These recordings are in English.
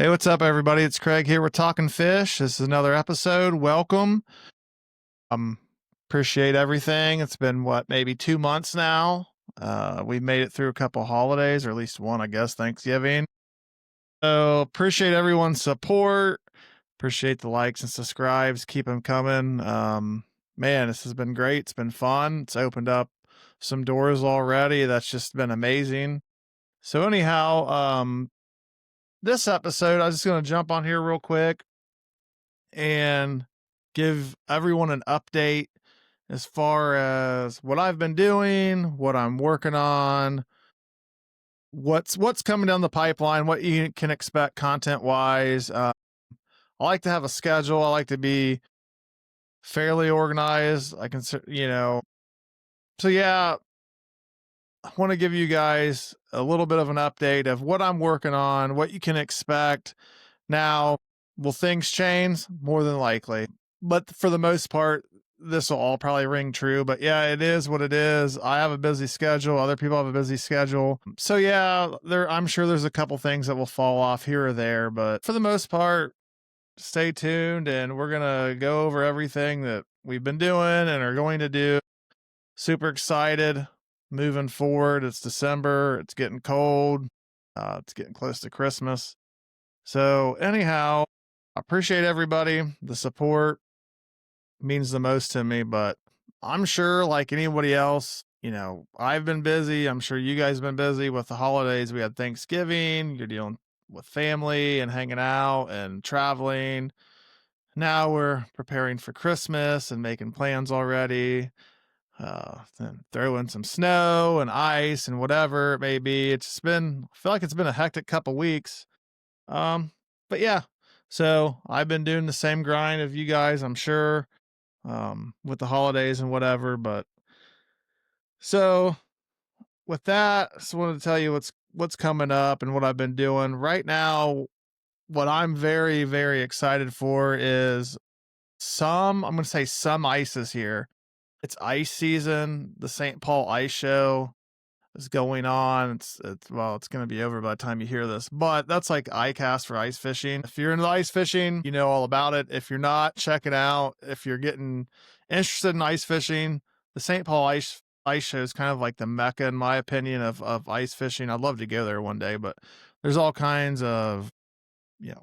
Hey, what's up, everybody? It's Craig here with Talking Fish. This is another episode. Welcome. Um, Appreciate everything. It's been maybe 2 months now. We made it through a couple holidays, or at least one, I guess, Thanksgiving. So appreciate everyone's support. Appreciate the likes and subscribes. Keep them coming. Man, this has been great. It's been fun. It's opened up some doors already. That's just been amazing. So anyhow, this episode, I was just going to jump on here real quick and give everyone an update as far as what I've been doing, what I'm working on, what's coming down the pipeline, what you can expect content wise. I like to have a schedule. I like to be fairly organized. I can, so yeah, I want to give you guys a little bit of an update of what I'm working on, what you can expect. Now, will things change? More than likely. But for the most part, this will all probably ring true. But yeah, it is what it is. I have a busy schedule. Other people have a busy schedule. So yeah, I'm sure there's a couple things that will fall off here or there. But for the most part, stay tuned and we're going to go over everything that we've been doing and are going to do. Super excited moving forward. It's December. It's getting cold. It's getting close to Christmas. So anyhow, I appreciate everybody. The support means the most to me, but I'm sure like anybody else, I've been busy. I'm sure you guys have been busy with the holidays. We had Thanksgiving, you're dealing with family and hanging out and traveling. Now we're preparing for Christmas and making plans already. Then throw in some snow and ice and whatever it may be. I feel like it's been a hectic couple weeks. But yeah, so I've been doing the same grind of you guys, I'm sure, with the holidays and whatever. But so with that, I just wanted to tell you what's coming up and what I've been doing right now. What I'm very, very excited for is I'm going to say some ices here. It's ice season, the St. Paul Ice Show is going on. It's going to be over by the time you hear this, but that's like ICAST for ice fishing. If you're into ice fishing, you know all about it. If you're not, check it out. If you're getting interested in ice fishing, the St. Paul Ice Show is kind of like the mecca, in my opinion, of ice fishing. I'd love to go there one day, but there's all kinds of,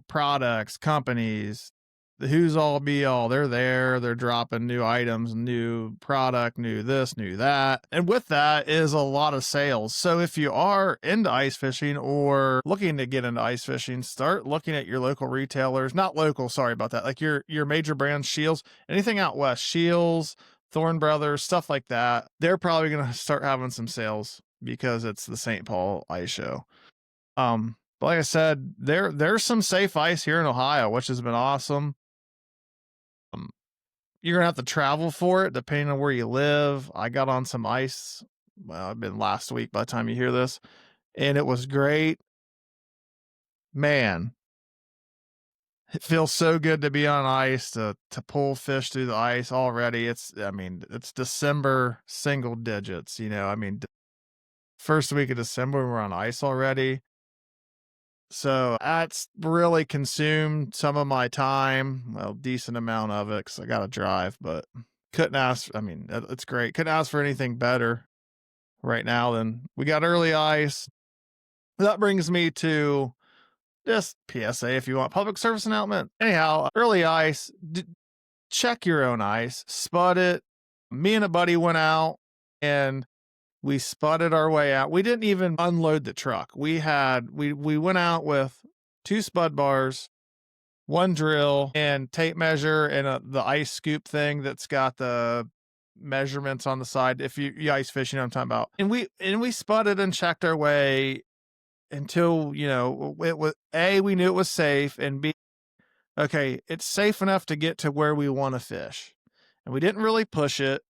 products, companies, the who's all be all. They're there. They're dropping new items, new product, new this, new that. And with that is a lot of sales. So if you are into ice fishing or looking to get into ice fishing, start looking at your local retailers. Not local, sorry about that. Like your major brands, Shields, anything out west, Shields, Thorn Brothers, stuff like that. They're probably going to start having some sales because it's the St. Paul Ice Show. But like I said, there's some safe ice here in Ohio, which has been awesome. You're gonna have to travel for it depending on where you live. I got on some ice. Well, I've been last week by the time you hear this, and it was great. Man, it feels so good to be on ice to pull fish through the ice already. It's December single digits. First week of December we're on ice already. So that's really consumed some of my time, a decent amount of it because I got to drive, but couldn't ask. It's great. Couldn't ask for anything better right now than we got early ice. That brings me to just PSA if you want public service announcement. Anyhow, early ice, check your own ice, spud it. Me and a buddy went out and we spudded our way out. We didn't even unload the truck. We went out with 2 spud bars, 1 drill, and tape measure, and the ice scoop thing that's got the measurements on the side. If you ice fishing, I'm talking about. And we spudded and checked our way until it was we knew it was safe, and B, okay, it's safe enough to get to where we want to fish. And we didn't really push it,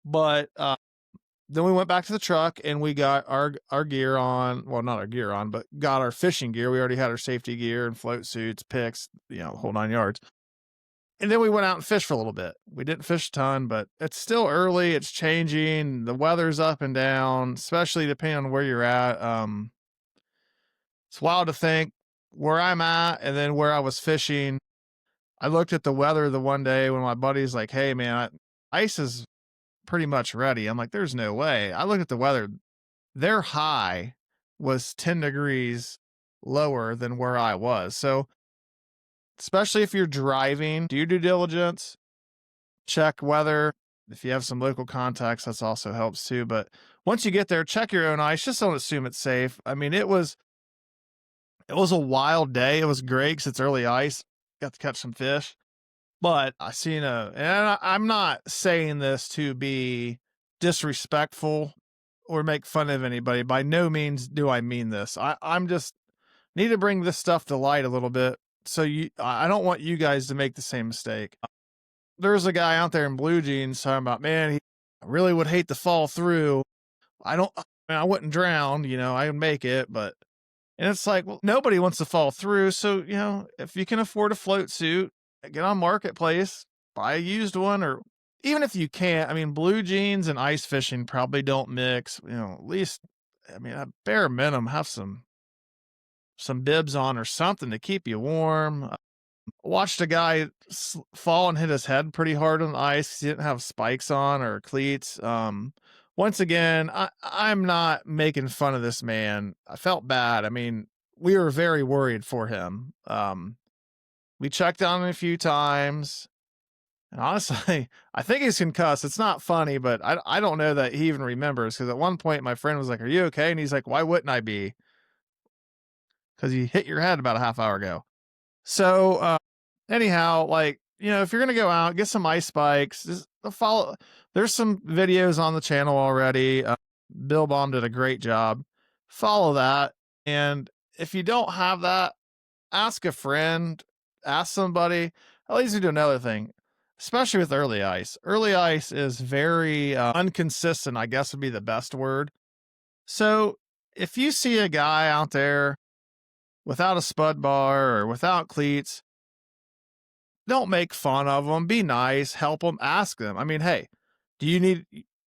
but then we went back to the truck and we got our gear on. Well, not our gear on, but got our fishing gear. We already had our safety gear and float suits, picks, the whole 9 yards. And then we went out and fished for a little bit. We didn't fish a ton, but it's still early. It's changing. The weather's up and down, especially depending on where you're at. It's wild to think where I'm at and then where I was fishing, I looked at the weather the one day when my buddy's like, "Hey, man, ice is pretty much ready." I'm like, "There's no way." I looked at the weather. Their high was 10 degrees lower than where I was. So, especially if you're driving, do your due diligence, check weather. If you have some local contacts, that's also helps too. But once you get there, check your own ice. Just don't assume it's safe. I mean, it was a wild day. It was great because it's early ice. Got to catch some fish. But I seen I'm not saying this to be disrespectful or make fun of anybody. By no means do I mean this. I'm just need to bring this stuff to light a little bit. So I don't want you guys to make the same mistake. There's a guy out there in blue jeans talking about, man, I really would hate to fall through. I wouldn't drown, I would make it, but, and it's like, well, nobody wants to fall through. So, if you can afford a float suit, get on Marketplace, buy a used one, or even if you can't, I mean, blue jeans and ice fishing probably don't mix, at least, I mean, at bare minimum, have some bibs on or something to keep you warm. Watched a guy fall and hit his head pretty hard on the ice. He didn't have spikes on or cleats. Once again, I'm not making fun of this man. I felt bad. I mean, we were very worried for him. We checked on him a few times. And honestly, I think he's concussed. It's not funny, but I don't know that he even remembers, because at one point my friend was like, "Are you okay?" And he's like, "Why wouldn't I be? Because you hit your head about a half hour ago." So, anyhow, like, if you're going to go out, get some ice spikes, just follow. There's some videos on the channel already. Bill Baum did a great job. Follow that. And if you don't have that, ask a friend, ask somebody. That leads me to another thing, especially with early ice. Early ice is very inconsistent, I guess would be the best word. So if you see a guy out there without a spud bar or without cleats, don't make fun of them. Be nice, help them, ask them. I mean, hey,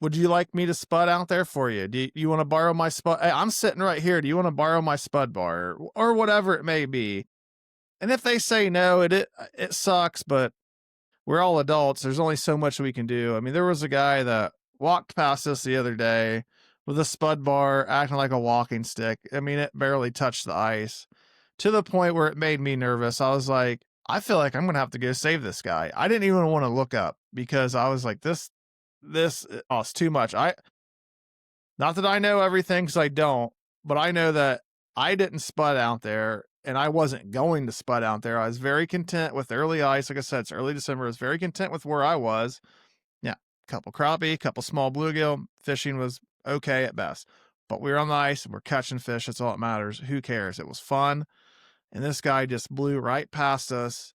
would you like me to spud out there for you? Do you want to borrow my spud? Hey, I'm sitting right here. Do you want to borrow my spud bar, or whatever it may be? And if they say no, it sucks, but we're all adults. There's only so much we can do. I mean, there was a guy that walked past us the other day with a spud bar acting like a walking stick. I mean, it barely touched the ice, to the point where it made me nervous. I was like, I feel like I'm going to have to go save this guy. I didn't even want to look up, because I was like, it's too much. Not that I know everything, because I don't, but I know that I didn't spud out there, and I wasn't going to spud out there. I was very content with early ice. Like I said, it's early December. I was very content with where I was. Yeah, couple crappie, couple small bluegill. Fishing was okay at best, but we were on the ice and we're catching fish. That's all that matters. Who cares? It was fun. And this guy just blew right past us.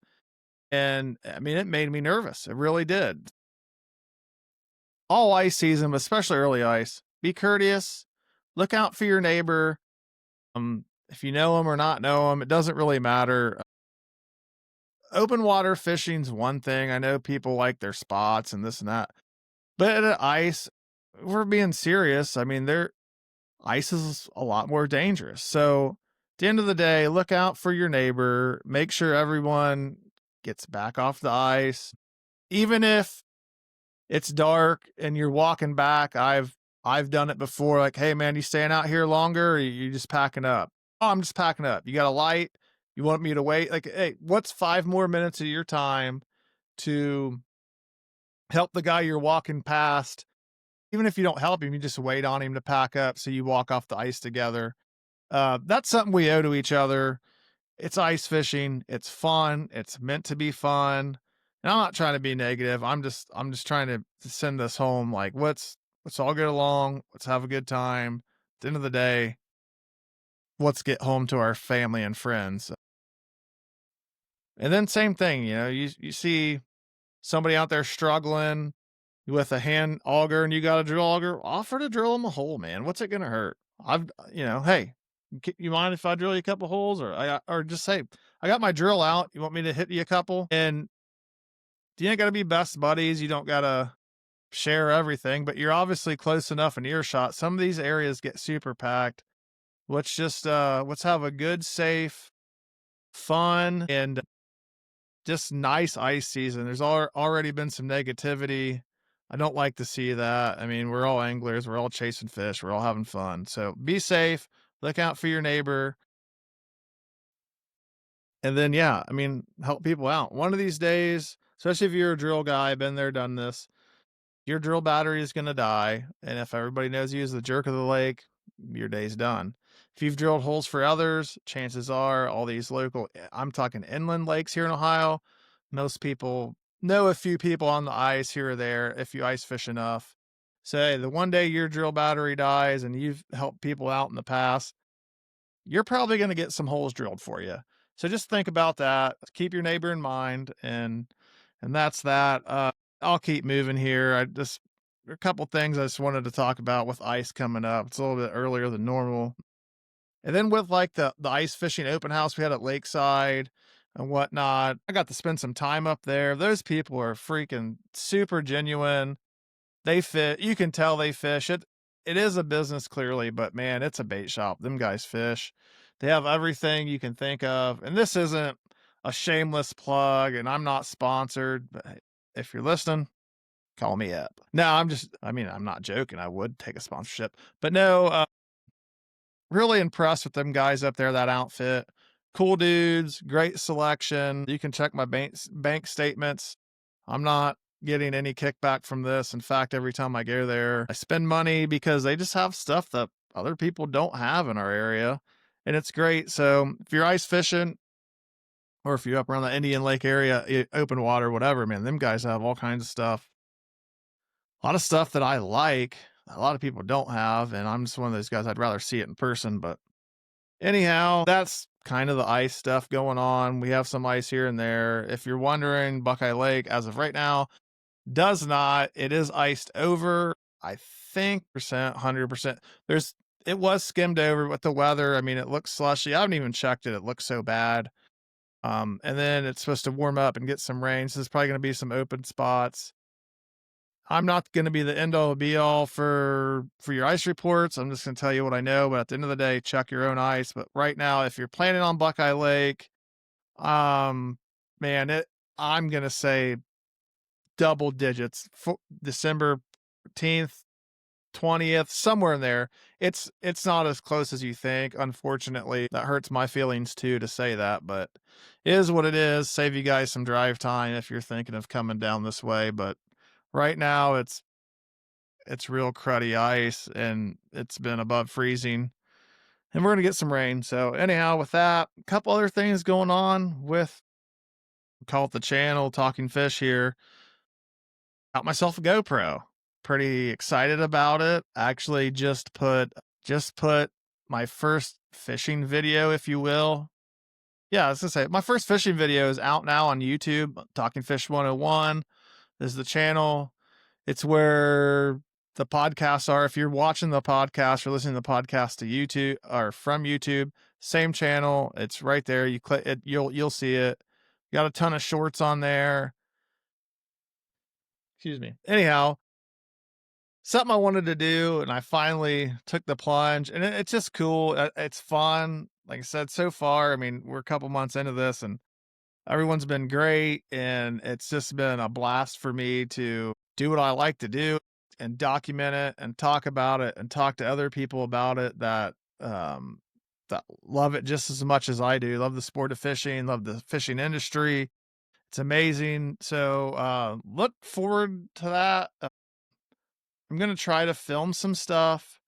And I mean, it made me nervous. It really did. All ice season, but especially early ice, be courteous. Look out for your neighbor. If you know him or not know him, it doesn't really matter. Open water fishing's one thing. I know people like their spots and this and that, but at ice, we're being serious. I mean, ice is a lot more dangerous. So at the end of the day, look out for your neighbor. Make sure everyone gets back off the ice. Even if it's dark and you're walking back, I've done it before. Like, hey man, you staying out here longer, or you just packing up? Oh, I'm just packing up. You got a light? You want me to wait? Like, hey, what's 5 more minutes of your time to help the guy you're walking past? Even if you don't help him, you just wait on him to pack up, so you walk off the ice together. That's something we owe to each other. It's ice fishing. It's fun. It's meant to be fun. And I'm not trying to be negative. I'm just trying to send this home. Like, let's all get along. Let's have a good time. At the end of the day, let's get home to our family and friends. And then same thing, you see somebody out there struggling with a hand auger and you got a drill auger, offer to drill them a hole, man. What's it going to hurt? Hey, you mind if I drill you a couple holes, or just say, I got my drill out. You want me to hit you a couple? And you ain't got to be best buddies. You don't got to share everything, but you're obviously close enough in earshot. Some of these areas get super packed. Let's have a good, safe fun and just nice ice season. There's already been some negativity. I don't like to see that. I mean, we're all anglers, we're all chasing fish, we're all having fun. So be safe, look out for your neighbor. And then, yeah, I mean, help people out. One of these days, especially if you're a drill guy, been there, done this, your drill battery is going to die. And if everybody knows you as the jerk of the lake, your day's done. If you've drilled holes for others, chances are all these local, I'm talking inland lakes here in Ohio, most people know a few people on the ice here or there if you ice fish enough. Say the one day your drill battery dies and you've helped people out in the past, you're probably going to get some holes drilled for you. So just think about that. Keep your neighbor in mind, and that's that. I'll keep moving here. A couple things I just wanted to talk about with ice coming up. It's a little bit earlier than normal, and then with like the ice fishing open house we had at Lakeside and whatnot. I got to spend some time up there. Those people are freaking super genuine. They fit. You can tell they fish. It is a business clearly, but man, it's a bait shop. Them guys fish. They have everything you can think of. And this isn't a shameless plug, and I'm not sponsored, but if you're listening, call me up. No, I mean, I'm not joking. I would take a sponsorship, but no, really impressed with them guys up there, that outfit. Cool dudes, great selection. You can check my bank statements. I'm not getting any kickback from this. In fact, every time I go there, I spend money because they just have stuff that other people don't have in our area. And it's great. So if you're ice fishing or if you're up around the Indian Lake area, open water, whatever, man, them guys have all kinds of stuff. A lot of stuff that I like, a lot of people don't have. And I'm just one of those guys, I'd rather see it in person. But anyhow, that's kind of the ice stuff going on. We have some ice here and there. If you're wondering, Buckeye Lake, as of right now, does not. It is iced over. I think 100%. It was skimmed over with the weather. I mean, it looks slushy. I haven't even checked it. It looks so bad. And then it's supposed to warm up and get some rain. So there's probably going to be some open spots. I'm not going to be the end all be all for your ice reports. I'm just going to tell you what I know. But at the end of the day, check your own ice. But right now, if you're planning on Buckeye Lake, man, I'm going to say double digits. December 14th, 20th, somewhere in there. It's not as close as you think. Unfortunately, that hurts my feelings too to say that, but it is what it is. Save you guys some drive time if you're thinking of coming down this way. But right now it's real cruddy ice and it's been above freezing. And we're gonna get some rain. So anyhow, with that, a couple other things going on with call it the channel, Talking Fish here. Got myself a GoPro. Pretty excited about it. Actually just put my first fishing video, if you will. Yeah, I was gonna say my first fishing video is out now on YouTube. Talking Fish 101 is the channel. It's where the podcasts are. If you're watching the podcast or listening to the podcast to YouTube or from YouTube, same channel. It's right there. You click it, you'll see it. Got a ton of shorts on there. Excuse me. Anyhow, something I wanted to do, and I finally took the plunge, and it's just cool. It's fun. Like I said, so far, I mean, we're a couple months into this, and everyone's been great, and it's just been a blast for me to do what I like to do and document it and talk about it and talk to other people about it that love it just as much as I do. Love the sport of fishing, love the fishing industry. It's amazing. So look forward to that. I'm going to try to film some stuff.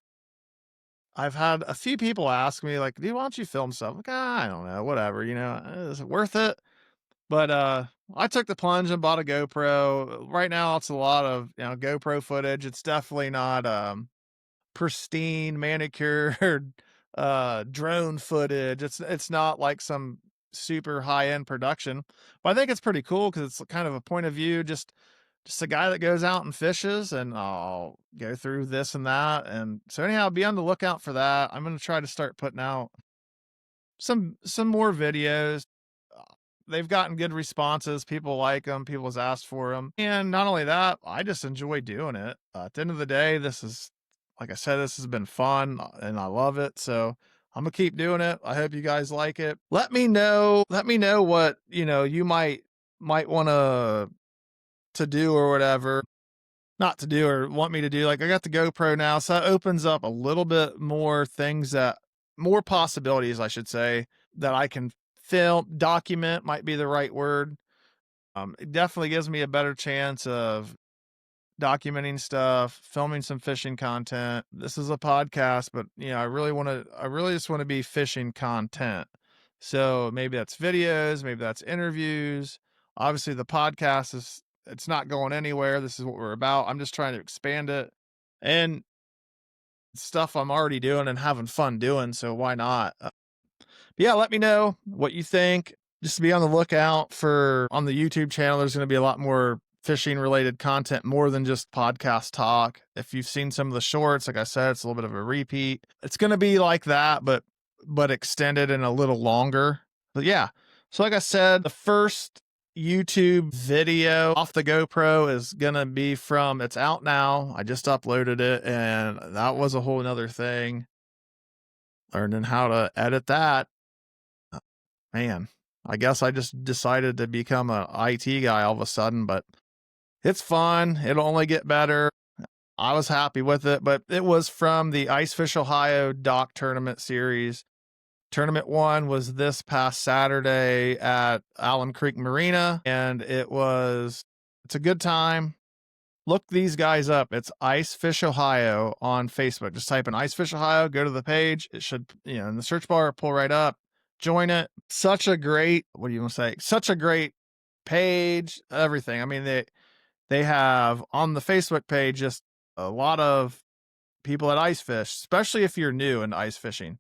I've had a few people ask me, like, dude, why don't you film stuff? Like, I don't know, whatever, is it worth it? But I took the plunge and bought a GoPro. Right now, it's a lot of GoPro footage. It's definitely not pristine, manicured drone footage. It's not like some super high end production, but I think it's pretty cool because it's kind of a point of view, just a guy that goes out and fishes, and I'll go through this and that. And so anyhow, be on the lookout for that. I'm going to try to start putting out some more videos. They've gotten good responses. People like them. People's asked for them. And not only that, I just enjoy doing it. At the end of the day, like I said, this has been fun and I love it. So I'm gonna keep doing it. I hope you guys like it. Let me know what, you might want to do or whatever. Not to do or want me to do. Like I got the GoPro now, so that opens up a little bit more things more possibilities, I should say, that I can document might be the right word. It definitely gives me a better chance of documenting stuff, filming some fishing content. This is a podcast, but I really just want to be fishing content. So maybe that's videos, maybe that's interviews. Obviously the podcast it's not going anywhere. This is what we're about. I'm just trying to expand it and stuff I'm already doing and having fun doing. So why not? But yeah, let me know what you think. Just be on the lookout for on the YouTube channel. There's going to be a lot more fishing related content, more than just podcast talk. If you've seen some of the shorts, like I said, it's a little bit of a repeat. It's going to be like that, but extended and a little longer. But yeah. So like I said, the first YouTube video off the GoPro is going to be it's out now. I just uploaded it, and that was a whole nother thing. Learning how to edit that. Man, I guess I just decided to become a IT guy all of a sudden, but it's fun. It'll only get better. I was happy with it, but it was from the Ice Fish Ohio Dock Tournament Series. Tournament 1 was this past Saturday at Allen Creek Marina, and it's a good time. Look these guys up. It's Ice Fish Ohio on Facebook. Just type in Ice Fish Ohio, go to the page. It should, in the search bar, pull right up. Join it. Such a great, what do you want to say? Such a great page, everything. I mean, they have on the Facebook page just a lot of people at ice fish, especially if you're new into ice fishing.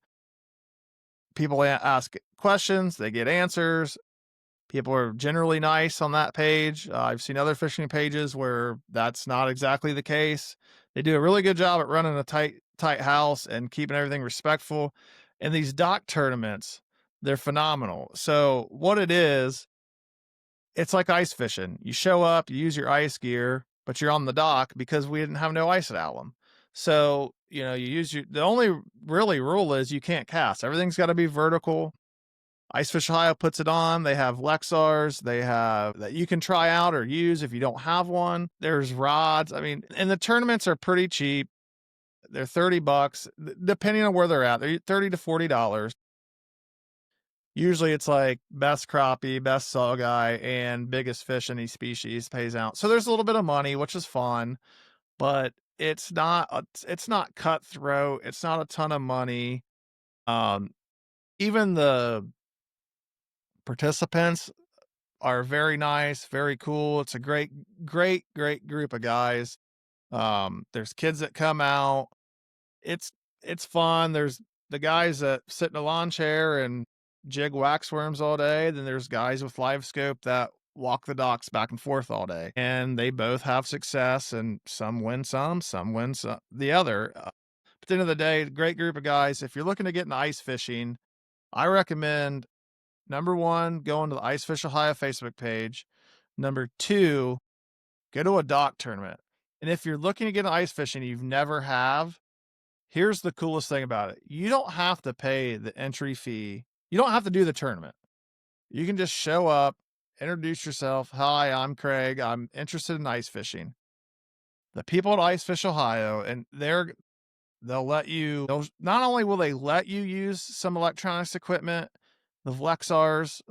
People ask questions, they get answers. People are generally nice on that page. I've seen other fishing pages where that's not exactly the case. They do a really good job at running a tight house and keeping everything respectful. And these dock tournaments, they're phenomenal. So what it is, it's like ice fishing. You show up, you use your ice gear, but you're on the dock because we didn't have no ice at Alum. So, you use the only really rule is you can't cast. Everything's got to be vertical. Ice Fish Ohio puts it on. They have Lexars. They have that you can try out or use if you don't have one. There's rods. I mean, and the tournaments are pretty cheap. They're $30, depending on where they're at. They're $30 to $40. Usually it's like best crappie, best saw guy, and biggest fish any species pays out. So there's a little bit of money, which is fun, but it's not cutthroat. It's not a ton of money. Even the participants are very nice, very cool. It's a great group of guys. There's kids that come out. It's fun. There's the guys that sit in a lawn chair and jig wax worms all day. Then there's guys with live scope that walk the docks back and forth all day, and they both have success, and some win some the other. But at the end of the day, great group of guys. If you're looking to get into ice fishing, I recommend number 1, going to the Ice Fish Ohio Facebook page. Number 2, go to a dock tournament. And if you're looking to get into ice fishing, you've never have, here's the coolest thing about it. You don't have to pay the entry fee. You don't have to do the tournament. You can just show up, introduce yourself. Hi, I'm Craig. I'm interested in ice fishing. The people at Ice Fish Ohio, and they'll not only will they let you use some electronics equipment, the Lexars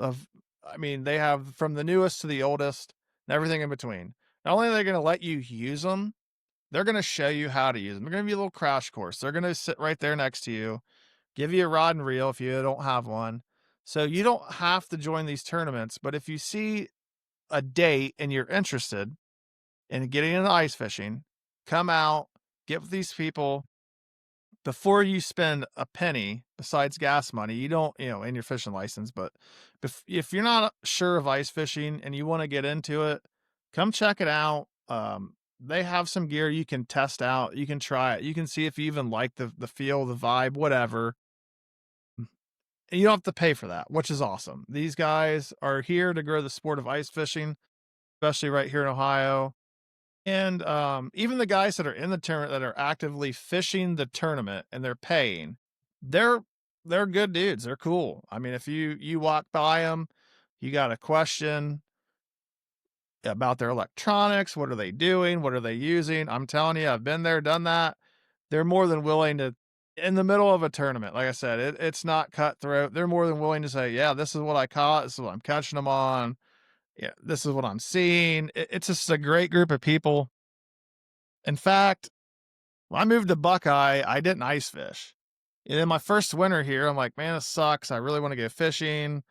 they have from the newest to the oldest and everything in between. Not only are they going to let you use them, they're going to show you how to use them. They're going to give you a little crash course. They're going to sit right there next to you, give you a rod and reel if you don't have one. So you don't have to join these tournaments, but if you see a date and you're interested in getting into ice fishing, come out, get with these people. Before you spend a penny besides gas money, you don't, in your fishing license, but if you're not sure of ice fishing and you want to get into it, come check it out. They have some gear you can test out. You can try it. You can see if you even like the feel, the vibe, whatever. And you don't have to pay for that, which is awesome. These guys are here to grow the sport of ice fishing, especially right here in Ohio. And even the guys that are in the tournament that are actively fishing the tournament and they're paying, they're they're good dudes. They're cool. I mean, if you walk by them, you got a question about their electronics, what are they doing? What are they using? I'm telling you, I've been there, done that. They're more than willing to, in the middle of a tournament, like I said, it's not cutthroat. They're more than willing to say, yeah, this is what I caught. This is what I'm catching them on. Yeah, this is what I'm seeing. It's just a great group of people. In fact, when I moved to Buckeye, I didn't ice fish. And then my first winter here, I'm like, man, this sucks. I really want to go fishing.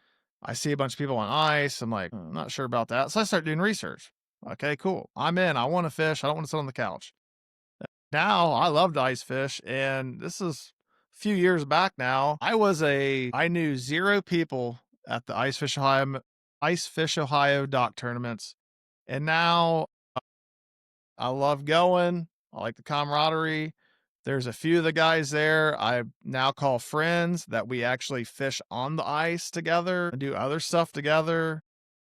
I see a bunch of people on ice. I'm like, I'm not sure about that. So I start doing research. Okay, cool. I'm in. I want to fish. I don't want to sit on the couch. Now I love to ice fish. And this is a few years back now. I knew zero people at the Ice Fish Ohio dock tournaments. And now I love going. I like the camaraderie. There's a few of the guys there I now call friends that we actually fish on the ice together and do other stuff together.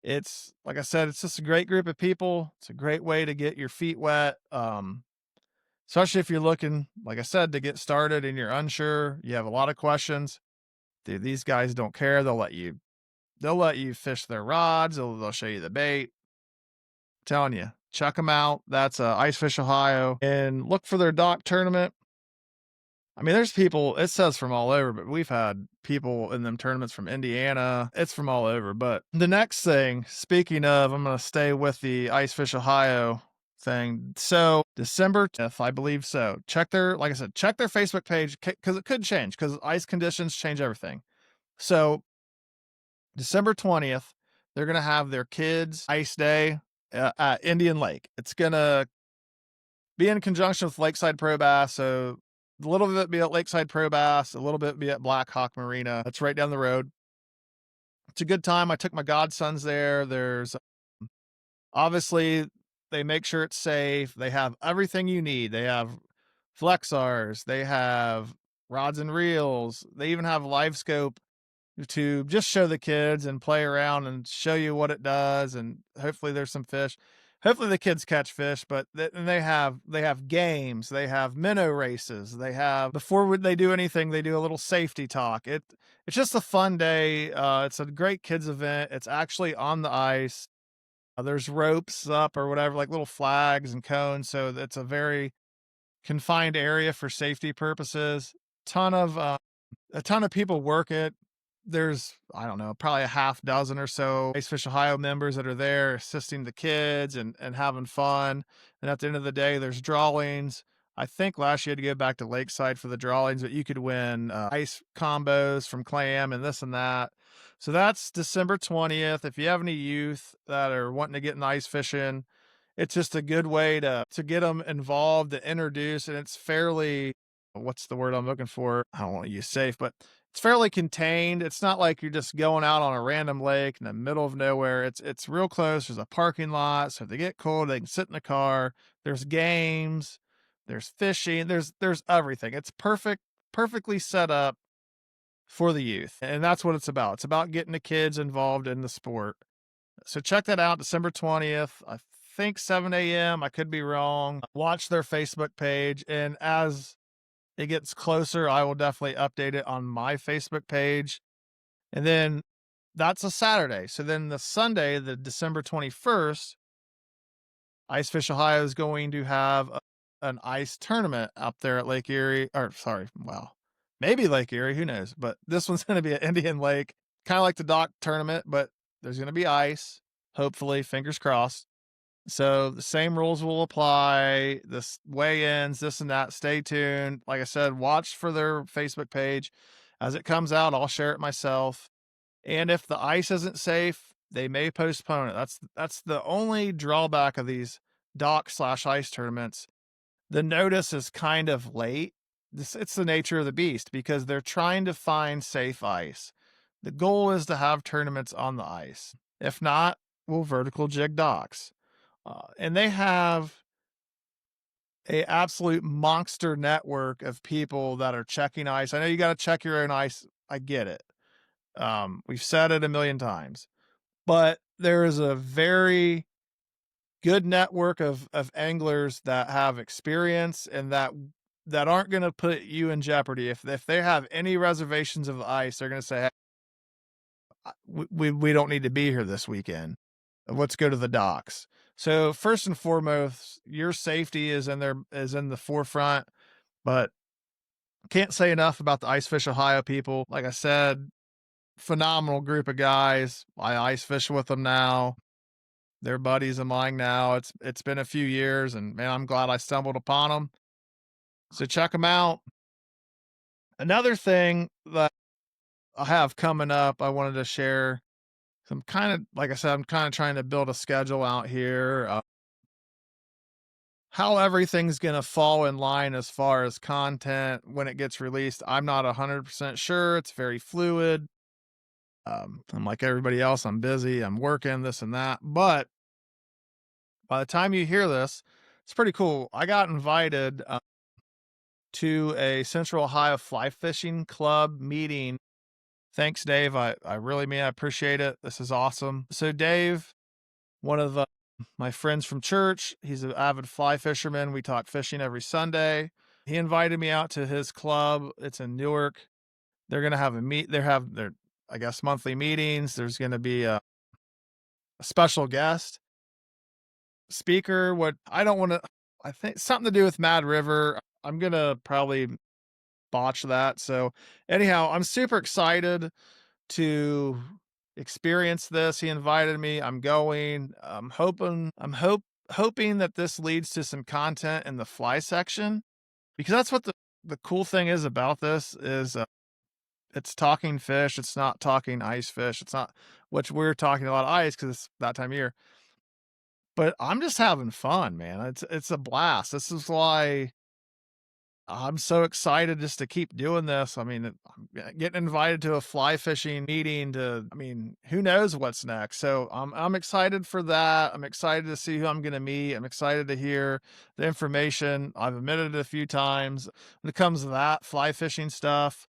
It's like I said, it's just a great group of people. It's a great way to get your feet wet. Especially if you're looking, like I said, to get started and you're unsure, you have a lot of questions. Dude, these guys don't care. They'll let you fish their rods. They'll show you the bait. Telling you, check them out. That's Ice Fish Ohio, and look for their dock tournament. I mean, there's people, it says from all over, but we've had people in them tournaments from Indiana. It's from all over. But the next thing, speaking of, I'm going to stay with the Ice Fish Ohio thing. So December 10th, I believe so. Like I said, check their Facebook page because it could change because ice conditions change everything. So December 20th, they're going to have their kids' ice day at Indian Lake. It's going to be in conjunction with Lakeside Pro Bass. So a little bit be at Lakeside Pro Bass, a little bit be at Black Hawk Marina. That's right down the road. It's a good time. I took my godsons there. There's obviously they make sure it's safe. They have everything you need. They have Flexars. They have rods and reels. They even have live scope to just show the kids and play around and show you what it does, and hopefully there's some fish. Hopefully the kids catch fish, but and they have games, they have minnow races, they have before they do anything, they do a little safety talk. It's just a fun day. It's a great kids event. It's actually on the ice. There's ropes up or whatever, like little flags and cones, so it's a very confined area for safety purposes. Ton of a ton of people work it. There's, I don't know, probably a half dozen or so Ice Fish Ohio members that are there assisting the kids and having fun. And at the end of the day, there's drawings. I think last year you had to go back to Lakeside for the drawings, but you could win ice combos from Clam and this and that. So that's December 20th. If you have any youth that are wanting to get in ice fishing, it's just a good way to get them involved, to introduce, and it's fairly, what's the word I'm looking for? I don't want to use safe, but it's fairly contained. It's not like you're just going out on a random lake in the middle of nowhere. It's real close. There's a parking lot, so if they get cold, they can sit in the car. There's games, there's fishing, there's everything. It's perfectly set up for the youth, and that's what it's about. It's about getting the kids involved in the sport. So check that out, December 20th. I think 7 a.m. I could be wrong. Watch their Facebook page, and as it gets closer, I will definitely update it on my Facebook page. And then that's a Saturday. So then the Sunday, the December 21st, Ice Fish Ohio is going to have an ice tournament up there at Lake Erie, or sorry, well, maybe Lake Erie, who knows? But this one's going to be at Indian Lake, kind of like the dock tournament, but there's going to be ice, hopefully, fingers crossed. So the same rules will apply. This weigh-ins, this and that. Stay tuned. Like I said, watch for their Facebook page. As it comes out, I'll share it myself. And if the ice isn't safe, they may postpone it. That's the only drawback of these dock/ice tournaments. The notice is kind of late. It's the nature of the beast because they're trying to find safe ice. The goal is to have tournaments on the ice. If not, we'll vertical jig docks. And they have a absolute monster network of people that are checking ice. I know you got to check your own ice. I get it. We've said it a million times, but there is a very good network of anglers that have experience and that that aren't gonna put you in jeopardy. If they have any reservations of ice, they're gonna say, "Hey, we don't need to be here this weekend. Let's go to the docks." So first and foremost, your safety is in the forefront, but can't say enough about the Ice Fish Ohio people. Like I said, phenomenal group of guys. I ice fish with them now. They're buddies of mine now. It's been a few years, and man, I'm glad I stumbled upon them. So check them out. Another thing that I have coming up, I wanted to share. I'm kind of, like I said, I'm kind of trying to build a schedule out here. How everything's gonna fall in line as far as content when it gets released, I'm not 100% sure. It's very fluid. I'm like everybody else. I'm busy. I'm working this and that. But by the time you hear this, it's pretty cool. I got invited to a Central Ohio Fly Fishing Club meeting. Thanks, Dave. I really mean, I appreciate it. This is awesome. So Dave, one of my friends from church, he's an avid fly fisherman. We talk fishing every Sunday. He invited me out to his club. It's in Newark. They're gonna have a meet. They have their, I guess, monthly meetings. There's gonna be a special guest speaker. What I don't want to, I think something to do with Mad River. I'm gonna probably botch that. So anyhow, I'm super excited to experience this. He invited me. I'm going. I'm hoping that this leads to some content in the fly section, because that's what the cool thing is about this is it's talking fish. It's not talking ice fish. It's not, which we're talking a lot of ice because it's that time of year. But I'm just having fun, man. It's a blast. This is why I'm so excited just to keep doing this. I mean, I'm getting invited to a fly fishing meeting I mean, who knows what's next. So I'm excited for that. I'm excited to see who I'm going to meet. I'm excited to hear the information. I've admitted it a few times when it comes to that fly fishing stuff.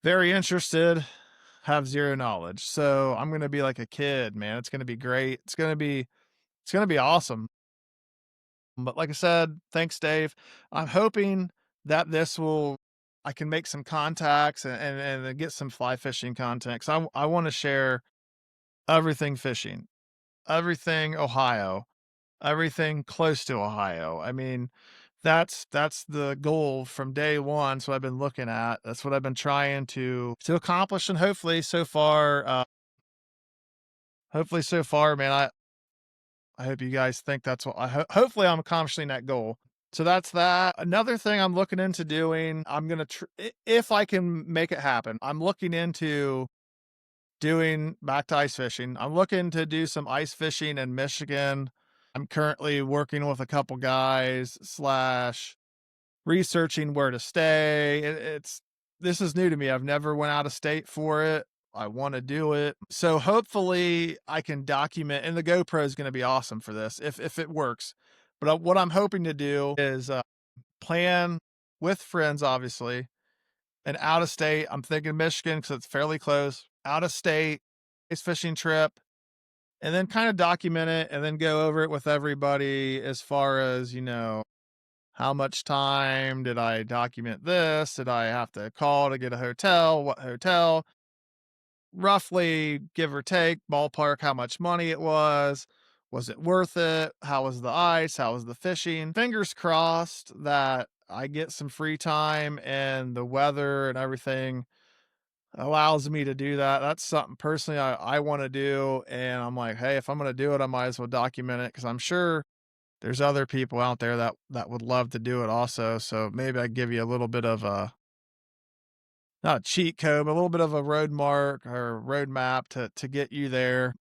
Very interested, have zero knowledge. So I'm going to be like a kid, man. It's going to be great. It's going to be awesome. But like I said, thanks, Dave. I'm hoping that I can make some contacts and get some fly fishing content. 'Cause I want to share everything fishing, everything Ohio, everything close to Ohio. I mean, that's the goal from day one. So I've been looking at. That's what I've been trying to accomplish, and hopefully so far, man. I hope you guys think that's what hopefully I'm accomplishing that goal. So that's that. Another thing I'm looking into doing, I'm going to, if I can make it happen, I'm looking into doing back to ice fishing. I'm looking to do some ice fishing in Michigan. I'm currently working with a couple guys slash researching where to stay. This is new to me. I've never went out of state for it. I want to do it. So hopefully I can document, and the GoPro is going to be awesome for this if it works. But what I'm hoping to do is plan with friends, obviously, and out of state. I'm thinking Michigan because it's fairly close. Out of state, ice fishing trip, and then kind of document it and then go over it with everybody as far as, how much time did I document this? Did I have to call to get a hotel? What hotel? Roughly, give or take, ballpark, how much money it was. Was it worth it? How was the ice? How was the fishing? Fingers crossed that I get some free time and the weather and everything allows me to do that. That's something personally I want to do. And I'm like, hey, if I'm going to do it, I might as well document it because I'm sure there's other people out there that would love to do it also. So maybe I give you a little bit of a, not a cheat code, but a little bit of a road mark or road map to get you there,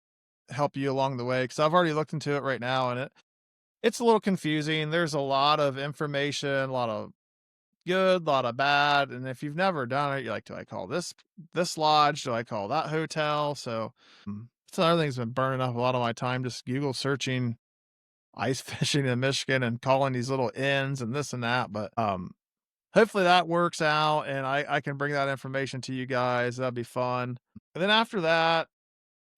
help you along the way. Because I've already looked into it right now, and it's a little confusing. There's a lot of information, a lot of good, a lot of bad, and if you've never done it, you're like, do I call this lodge? Do I call that hotel? So it's another thing that's been burning up a lot of my time, just Google searching ice fishing in Michigan and calling these little inns and this and that. But hopefully that works out and I can bring that information to you guys. That'd be fun. And then after that,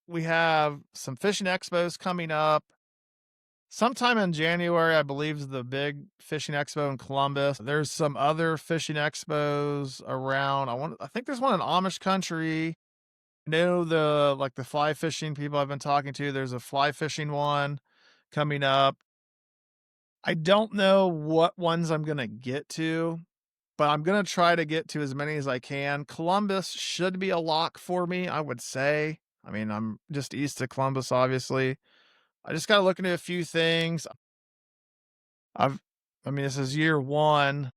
we have some fishing expos coming up. sometime in January, I believe, is the big fishing expo in Columbus. There's some other fishing expos around. I think there's one in Amish country. I know the fly fishing people I've been talking to. There's a fly fishing one coming up. I don't know what ones I'm gonna get to, but I'm gonna try to get to as many as I can. Columbus should be a lock for me, I would say. I mean, I'm just east of Columbus, obviously. I just gotta look into a few things. I've I mean, this is year 1,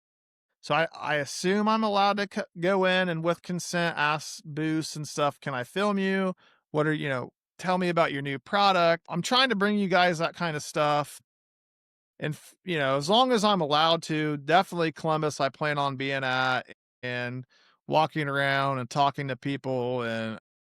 so I assume I'm allowed to go in and with consent ask booths and stuff, "Can I film you? What are" "Tell me about your new product." I'm trying to bring you guys that kinda stuff. And as long as I'm allowed to, definitely Columbus I plan on being at and walking around and talking to people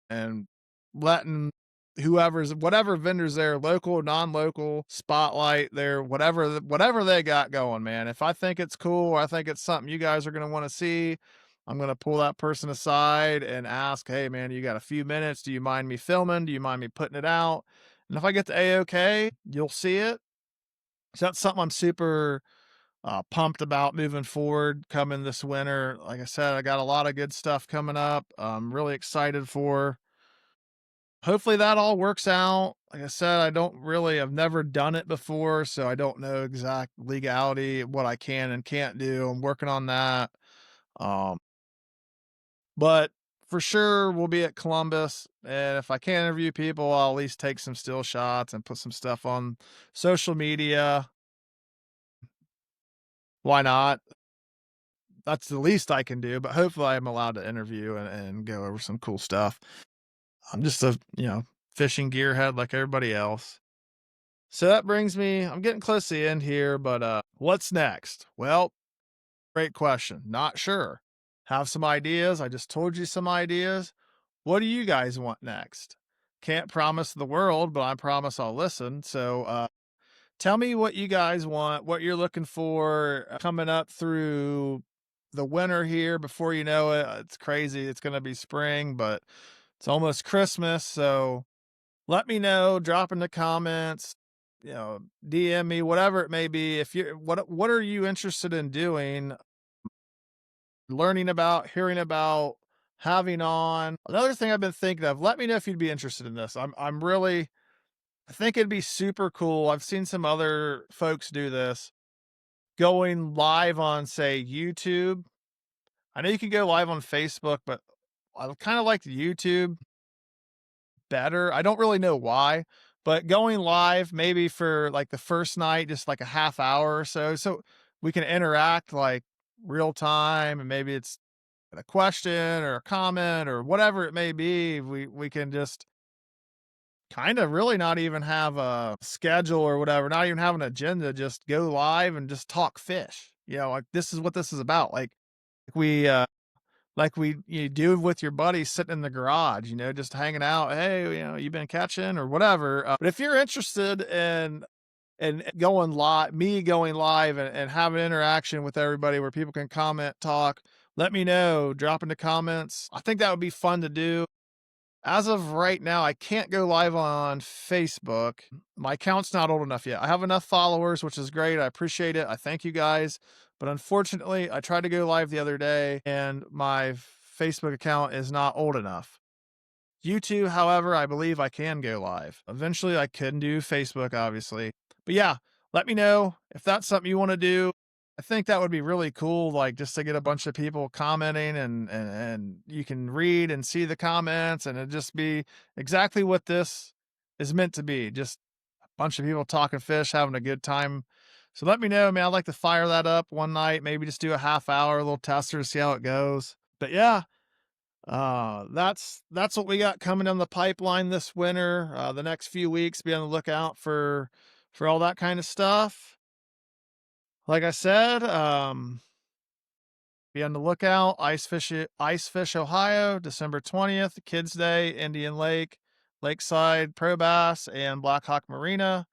and letting whatever vendors there, local, non-local, spotlight their whatever they got going, man. If I think it's cool, or I think it's something you guys are going to want to see, I'm going to pull that person aside and ask, "Hey man, you got a few minutes? Do you mind me filming? Do you mind me putting it out?" And if I get the A-OK, you'll see it. So that's something I'm super pumped about moving forward coming this winter. Like I said, I got a lot of good stuff coming up. I'm really excited for. Hopefully that all works out. Like I said, I've never done it before, so I don't know exact legality, what I can and can't do. I'm working on that. Um, but for sure, we'll be at Columbus. And if I can't interview people, I'll at least take some still shots and put some stuff on social media. Why not? That's the least I can do, but hopefully I'm allowed to interview and go over some cool stuff. I'm just a, fishing gearhead like everybody else. So that brings me, I'm getting close to the end here, but what's next? Well, great question. Not sure. Have some ideas. I just told you some ideas. What do you guys want next? Can't promise the world, but I promise I'll listen. So tell me what you guys want, what you're looking for coming up through the winter here. Before you know it, it's crazy. It's going to be spring, but it's almost Christmas. So let me know, drop in the comments, DM me, whatever it may be. If you what are you interested in doing, learning about, hearing about, having on? Another thing I've been thinking of, let me know if you'd be interested in this. I'm really I think it'd be super cool. I've seen some other folks do this, going live on, say, YouTube. I know you can go live on Facebook, but I kind of like YouTube better. I don't really know why, but going live maybe for like the first night, just like a half hour or so, so we can interact like real time, and maybe it's a question or a comment or whatever it may be. We can just kind of really not even have a schedule or whatever, not even have an agenda, just go live and just talk fish. Like this is what this is about. We like we you do with your buddies sitting in the garage, just hanging out. Hey, you been catching or whatever. But if you're interested in going live, me going live and having interaction with everybody where people can comment, talk, let me know, drop in the comments. I think that would be fun to do. As of right now, I can't go live on Facebook. My account's not old enough yet. I have enough followers, which is great. I appreciate it. I thank you guys. But unfortunately, I tried to go live the other day and my Facebook account is not old enough. YouTube, however, I believe I can go live. Eventually, I can do Facebook, obviously. But yeah, let me know if that's something you want to do. I think that would be really cool, like just to get a bunch of people commenting and you can read and see the comments, and it just be exactly what this is meant to be. Just a bunch of people talking fish, having a good time. So let me know, man. I'd like to fire that up one night, maybe just do a half hour, a little tester to see how it goes. But yeah, that's what we got coming down the pipeline this winter. The next few weeks, be on the lookout for all that kind of stuff. Like I said, be on the lookout. Ice Fish, Ohio, December 20th, Kids Day, Indian Lake, Lakeside Pro Bass, and Blackhawk Marina.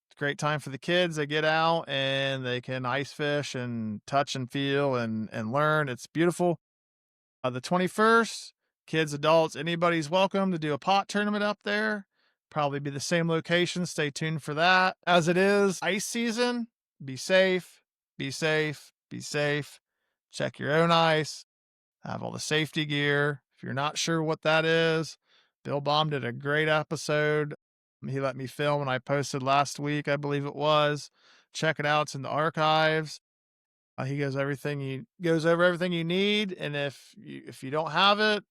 It's a great time for the kids. They get out and they can ice fish and touch and feel and learn. It's beautiful. The 21st, kids, adults, anybody's welcome to do a pot tournament up there. Probably be the same location. Stay tuned for that. As it is ice season, be safe, be safe, be safe. Check your own ice. Have all the safety gear. If you're not sure what that is, Bill Baum did a great episode. He let me film and I posted last week, I believe it was. Check it out. It's in the archives. He goes over everything you need. And if you don't have it,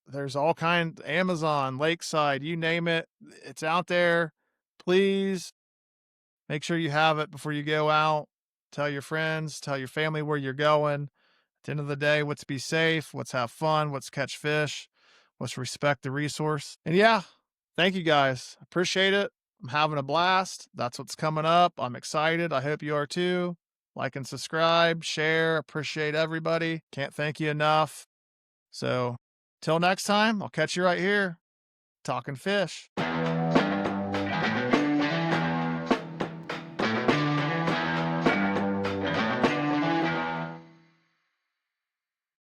there's all kinds, Amazon, Lakeside, you name it. It's out there. Please make sure you have it before you go out. Tell your friends, tell your family where you're going. At the end of the day, let's be safe. Let's have fun. Let's catch fish. Let's respect the resource. And yeah, thank you guys. Appreciate it. I'm having a blast. That's what's coming up. I'm excited. I hope you are too. Like and subscribe, share. Appreciate everybody. Can't thank you enough. So till next time, I'll catch you right here, talking fish.